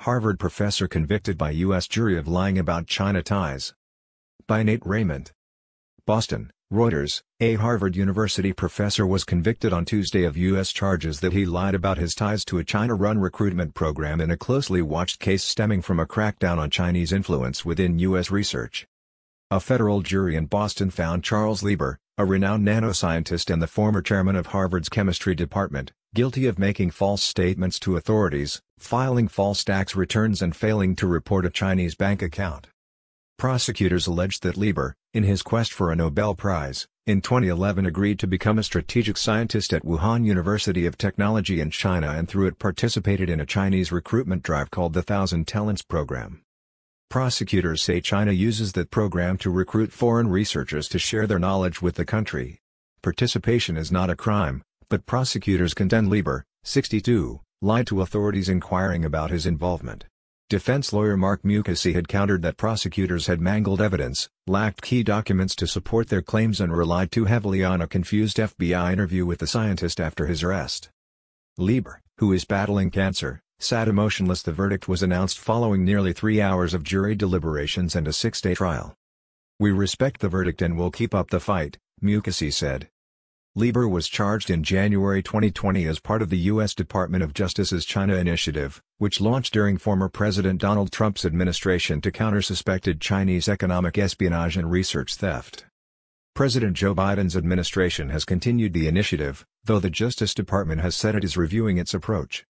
Harvard professor convicted by U.S. jury of lying about China ties. By Nate Raymond. Boston, Reuters. A Harvard University professor was convicted on Tuesday of U.S. charges that he lied about his ties to a China-run recruitment program in a closely watched case stemming from a crackdown on Chinese influence within U.S. research. A federal jury in Boston found Charles Lieber, a renowned nanoscientist and the former chairman of Harvard's chemistry department, guilty of making false statements to authorities, filing false tax returns and failing to report a Chinese bank account. Prosecutors alleged that Lieber, in his quest for a Nobel Prize, in 2011 agreed to become a strategic scientist at Wuhan University of Technology in China and through it participated in a Chinese recruitment drive called the Thousand Talents Program. Prosecutors say China uses that program to recruit foreign researchers to share their knowledge with the country. Participation is not a crime, but prosecutors contend Lieber, 62, lied to authorities inquiring about his involvement. Defense lawyer Mark Mukasey had countered that prosecutors had mangled evidence, lacked key documents to support their claims and relied too heavily on a confused FBI interview with the scientist after his arrest. Lieber, who is battling cancer, sat emotionless. The verdict was announced following nearly 3 hours of jury deliberations and a 6-day trial. "We respect the verdict and will keep up the fight," Mukasey said. Lieber was charged in January 2020 as part of the U.S. Department of Justice's China Initiative, which launched during former President Donald Trump's administration to counter suspected Chinese economic espionage and research theft. President Joe Biden's administration has continued the initiative, though the Justice Department has said it is reviewing its approach.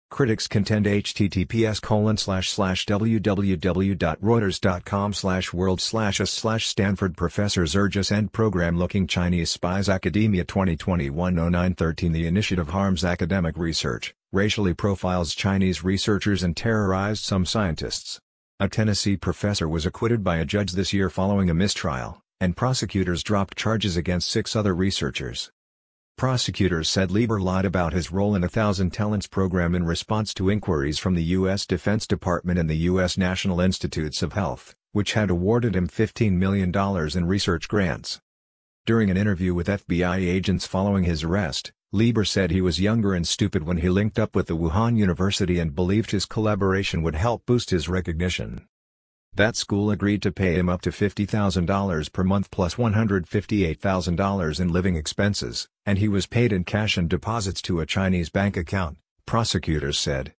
Critics contend https://www.reuters.com/world/us/Stanford professors urge us end program looking Chinese spies. Academia 2021-09-13. The initiative harms academic research, racially profiles Chinese researchers and terrorized some scientists. A Tennessee professor was acquitted by a judge this year following a mistrial, and prosecutors dropped charges against 6 other researchers. Prosecutors said Lieber lied about his role in a Thousand Talents program in response to inquiries from the U.S. Defense Department and the U.S. National Institutes of Health, which had awarded him $15 million in research grants. During an interview with FBI agents following his arrest, Lieber said he was younger and stupid when he linked up with the Wuhan University and believed his collaboration would help boost his recognition. That school agreed to pay him up to $50,000 per month plus $158,000 in living expenses, and he was paid in cash and deposits to a Chinese bank account, prosecutors said.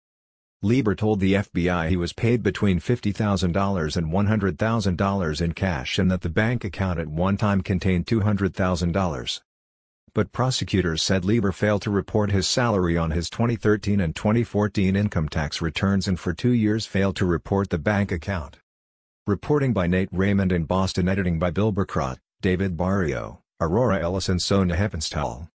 Lieber told the FBI he was paid between $50,000 and $100,000 in cash and that the bank account at one time contained $200,000. But prosecutors said Lieber failed to report his salary on his 2013 and 2014 income tax returns and for 2 years failed to report the bank account. Reporting by Nate Raymond in Boston. Editing by Bill Burkrot, David Barrio, Aurora Ellis and Sonia Heppenstall.